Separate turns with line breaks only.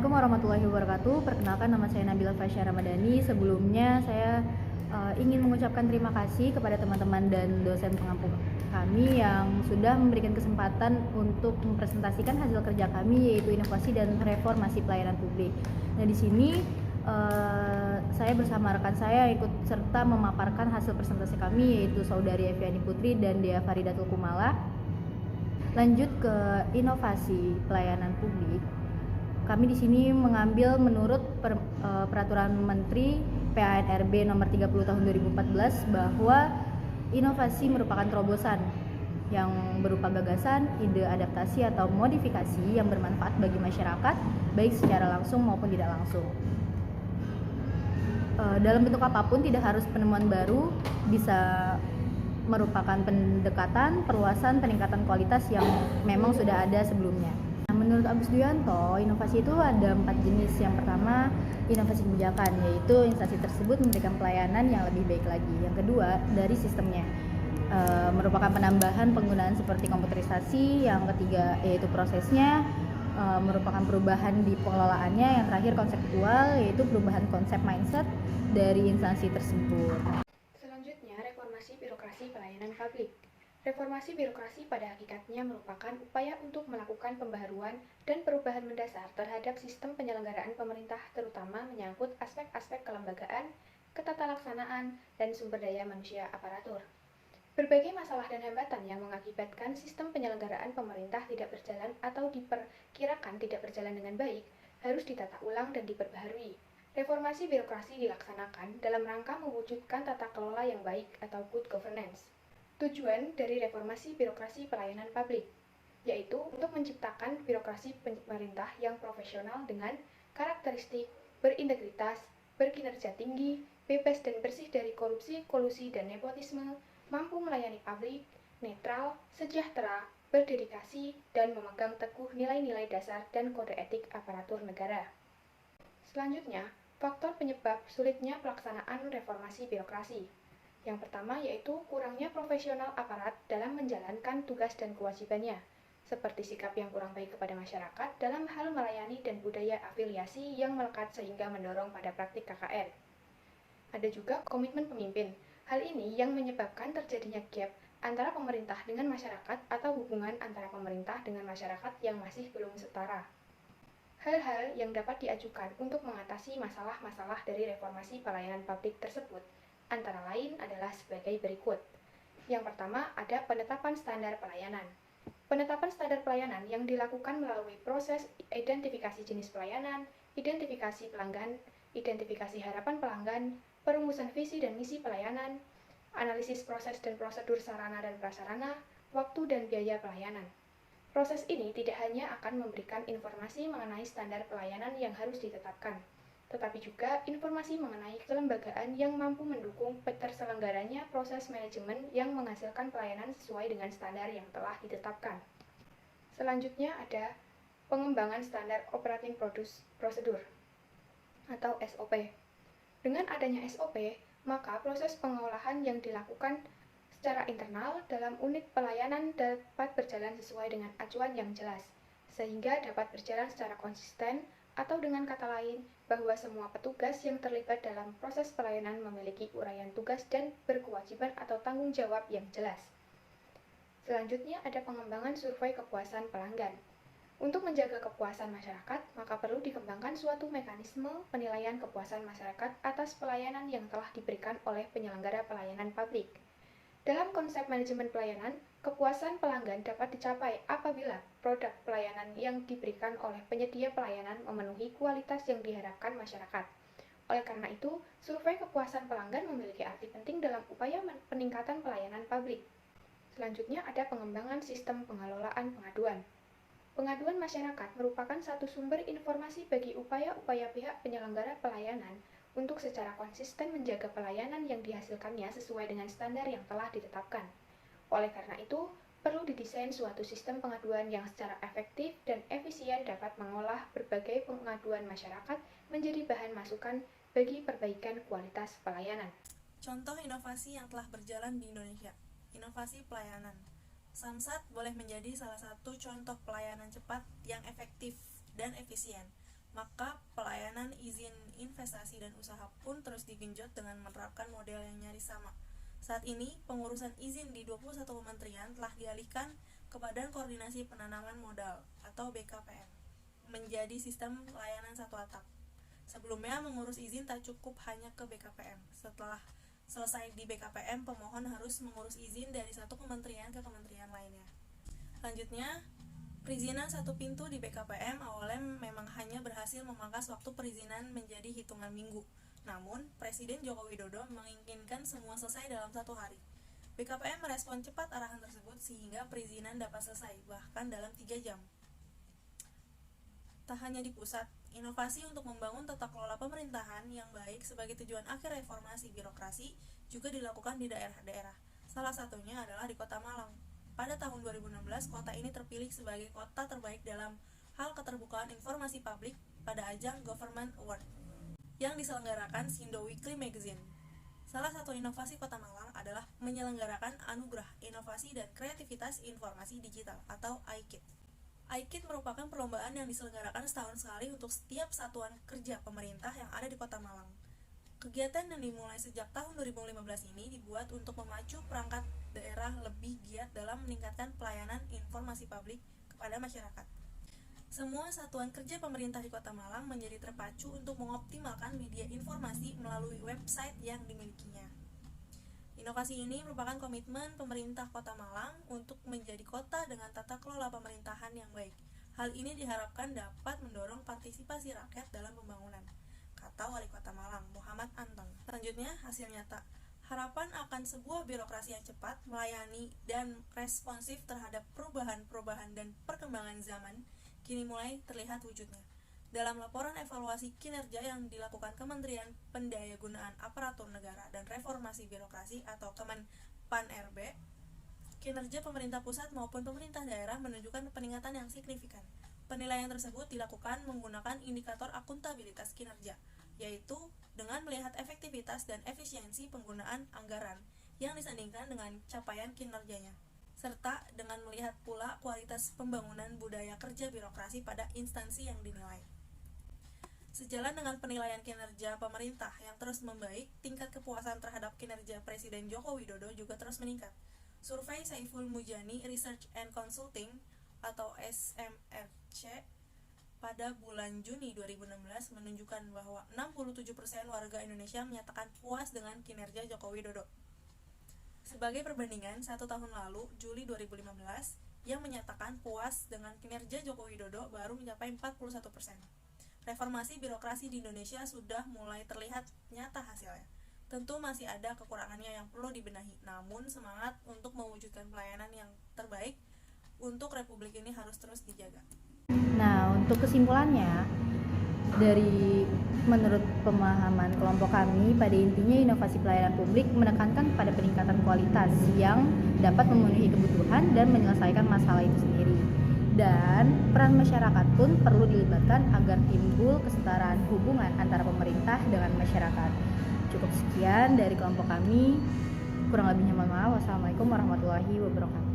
Assalamualaikum warahmatullahi wabarakatuh. Perkenalkan, nama saya Nabila Fasya Ramadhani. Sebelumnya saya ingin mengucapkan terima kasih kepada teman-teman dan dosen pengampu kami yang sudah memberikan kesempatan untuk mempresentasikan hasil kerja kami, yaitu inovasi dan reformasi pelayanan publik. Nah, di sini saya bersama rekan saya ikut serta memaparkan hasil presentasi kami, yaitu Saudari Eviani Putri dan Dea Faridatul Kumala. Lanjut ke inovasi pelayanan publik. Kami di sini mengambil menurut Peraturan Menteri PANRB Nomor 30 Tahun 2014 bahwa inovasi merupakan terobosan yang berupa gagasan, ide adaptasi atau modifikasi yang bermanfaat bagi masyarakat, baik secara langsung maupun tidak langsung. Dalam bentuk apapun, tidak harus penemuan baru, bisa merupakan pendekatan, perluasan, peningkatan kualitas yang memang sudah ada sebelumnya. Menurut Agus Duyanto, inovasi itu ada 4 jenis. Yang pertama, inovasi kebijakan, yaitu instansi tersebut memberikan pelayanan yang lebih baik lagi. Yang kedua, dari sistemnya, merupakan penambahan penggunaan seperti komputerisasi. Yang ketiga, yaitu prosesnya, merupakan perubahan di pengelolaannya. Yang terakhir, konseptual, yaitu perubahan konsep mindset dari instansi tersebut.
Selanjutnya, reformasi birokrasi pelayanan publik. Reformasi birokrasi pada hakikatnya merupakan upaya untuk melakukan pembaharuan dan perubahan mendasar terhadap sistem penyelenggaraan pemerintah, terutama menyangkut aspek-aspek kelembagaan, ketatalaksanaan, dan sumber daya manusia aparatur. Berbagai masalah dan hambatan yang mengakibatkan sistem penyelenggaraan pemerintah tidak berjalan atau diperkirakan tidak berjalan dengan baik harus ditata ulang dan diperbaharui. Reformasi birokrasi dilaksanakan dalam rangka mewujudkan tata kelola yang baik atau good governance. Tujuan dari reformasi birokrasi pelayanan publik, yaitu untuk menciptakan birokrasi pemerintah yang profesional dengan karakteristik berintegritas, berkinerja tinggi, bebas dan bersih dari korupsi, kolusi, dan nepotisme, mampu melayani publik, netral, sejahtera, berdedikasi, dan memegang teguh nilai-nilai dasar dan kode etik aparatur negara. Selanjutnya, faktor penyebab sulitnya pelaksanaan reformasi birokrasi. Yang pertama yaitu kurangnya profesional aparat dalam menjalankan tugas dan kewajibannya, seperti sikap yang kurang baik kepada masyarakat dalam hal melayani dan budaya afiliasi yang melekat sehingga mendorong pada praktik KKN. Ada juga komitmen pemimpin. Hal ini yang menyebabkan terjadinya gap antara pemerintah dengan masyarakat atau hubungan antara pemerintah dengan masyarakat yang masih belum setara. Hal-hal yang dapat diajukan untuk mengatasi masalah-masalah dari reformasi pelayanan publik tersebut antara lain adalah sebagai berikut. Yang pertama, ada penetapan standar pelayanan. Penetapan standar pelayanan yang dilakukan melalui proses identifikasi jenis pelayanan, identifikasi pelanggan, identifikasi harapan pelanggan, perumusan visi dan misi pelayanan, analisis proses dan prosedur sarana dan prasarana, waktu dan biaya pelayanan. Proses ini tidak hanya akan memberikan informasi mengenai standar pelayanan yang harus ditetapkan, tetapi juga informasi mengenai kelembagaan yang mampu mendukung terselenggaranya proses manajemen yang menghasilkan pelayanan sesuai dengan standar yang telah ditetapkan. Selanjutnya ada pengembangan standar operating prosedur atau SOP. Dengan adanya SOP, maka proses pengolahan yang dilakukan secara internal dalam unit pelayanan dapat berjalan sesuai dengan acuan yang jelas, sehingga dapat berjalan secara konsisten, atau dengan kata lain, bahwa semua petugas yang terlibat dalam proses pelayanan memiliki uraian tugas dan berkewajiban atau tanggung jawab yang jelas. Selanjutnya ada pengembangan survei kepuasan pelanggan. Untuk menjaga kepuasan masyarakat, maka perlu dikembangkan suatu mekanisme penilaian kepuasan masyarakat atas pelayanan yang telah diberikan oleh penyelenggara pelayanan publik. Dalam konsep manajemen pelayanan, kepuasan pelanggan dapat dicapai apabila produk pelayanan yang diberikan oleh penyedia pelayanan memenuhi kualitas yang diharapkan masyarakat. Oleh karena itu, survei kepuasan pelanggan memiliki arti penting dalam upaya peningkatan pelayanan publik. Selanjutnya ada pengembangan sistem pengelolaan pengaduan. Pengaduan masyarakat merupakan satu sumber informasi bagi upaya-upaya pihak penyelenggara pelayanan untuk secara konsisten menjaga pelayanan yang dihasilkannya sesuai dengan standar yang telah ditetapkan. Oleh karena itu, perlu didesain suatu sistem pengaduan yang secara efektif dan efisien dapat mengolah berbagai pengaduan masyarakat menjadi bahan masukan bagi perbaikan kualitas pelayanan.
Contoh inovasi yang telah berjalan di Indonesia. Inovasi pelayanan. Samsat boleh menjadi salah satu contoh pelayanan cepat yang efektif dan efisien. maka pelayanan izin investasi dan usaha pun terus digenjot dengan menerapkan model yang nyaris sama. Saat ini, pengurusan izin di 21 kementerian telah dialihkan ke Badan Koordinasi Penanaman Modal atau BKPM, menjadi sistem layanan satu atap. Sebelumnya, mengurus izin tak cukup hanya ke BKPM. Setelah selesai di BKPM, pemohon harus mengurus izin dari satu kementerian ke kementerian lainnya. Selanjutnya, perizinan satu pintu di BKPM awalnya memang hanya berhasil memangkas waktu perizinan menjadi hitungan minggu. Namun, Presiden Joko Widodo menginginkan semua selesai dalam 1 hari. BKPM merespon cepat arahan tersebut sehingga perizinan dapat selesai, bahkan dalam 3 jam. Tak hanya di pusat, inovasi untuk membangun tata kelola pemerintahan yang baik sebagai tujuan akhir reformasi birokrasi juga dilakukan di daerah-daerah. Salah satunya adalah di Kota Malang. Pada tahun 2016, kota ini terpilih sebagai kota terbaik dalam hal keterbukaan informasi publik pada ajang Government Award yang diselenggarakan Sindo Weekly Magazine. Salah satu inovasi Kota Malang adalah menyelenggarakan Anugerah Inovasi dan Kreativitas Informasi Digital atau iKID. iKID merupakan perlombaan yang diselenggarakan setahun sekali untuk setiap satuan kerja pemerintah yang ada di Kota Malang. Kegiatan yang dimulai sejak tahun 2015 ini dibuat untuk memacu perangkat daerah lebih giat dalam meningkatkan pelayanan informasi publik kepada masyarakat. Semua satuan kerja pemerintah di Kota Malang menjadi terpacu untuk mengoptimalkan media informasi melalui website yang dimilikinya. Inovasi ini merupakan komitmen pemerintah Kota Malang untuk menjadi kota dengan tata kelola pemerintahan yang baik. Hal ini diharapkan dapat mendorong partisipasi rakyat dalam pembangunan, kata Wali Kota Malang, Muhammad Anton. Selanjutnya, hasil nyata. Harapan akan sebuah birokrasi yang cepat, melayani, dan responsif terhadap perubahan-perubahan dan perkembangan zaman kini mulai terlihat wujudnya. Dalam laporan evaluasi kinerja yang dilakukan Kementerian Pendayagunaan Aparatur Negara dan Reformasi Birokrasi atau Kemenpan-RB, kinerja pemerintah pusat maupun pemerintah daerah menunjukkan peningkatan yang signifikan. Penilaian tersebut dilakukan menggunakan indikator akuntabilitas kinerja, yaitu dengan melihat efektivitas dan efisiensi penggunaan anggaran yang disandingkan dengan capaian kinerjanya, serta dengan melihat pula kualitas pembangunan budaya kerja birokrasi pada instansi yang dinilai. Sejalan dengan penilaian kinerja pemerintah yang terus membaik, tingkat kepuasan terhadap kinerja Presiden Joko Widodo juga terus meningkat. Survei Saiful Mujani Research and Consulting atau SMRC pada bulan Juni 2016 menunjukkan bahwa 67% warga Indonesia menyatakan puas dengan kinerja Joko Widodo. Sebagai perbandingan, 1 tahun lalu, Juli 2015, yang menyatakan puas dengan kinerja Joko Widodo baru mencapai 41%. Reformasi birokrasi di Indonesia sudah mulai terlihat nyata hasilnya. Tentu masih ada kekurangannya yang perlu dibenahi, namun semangat untuk mewujudkan pelayanan yang terbaik untuk Republik ini harus terus dijaga.
Nah, untuk kesimpulannya, menurut pemahaman kelompok kami, pada intinya inovasi pelayanan publik menekankan pada peningkatan kualitas yang dapat memenuhi kebutuhan dan menyelesaikan masalah itu sendiri. Dan peran masyarakat pun perlu dilibatkan agar timbul kesetaraan hubungan antara pemerintah dengan masyarakat. Cukup sekian dari kelompok kami. Kurang lebihnya mohon maaf. Wassalamualaikum warahmatullahi wabarakatuh.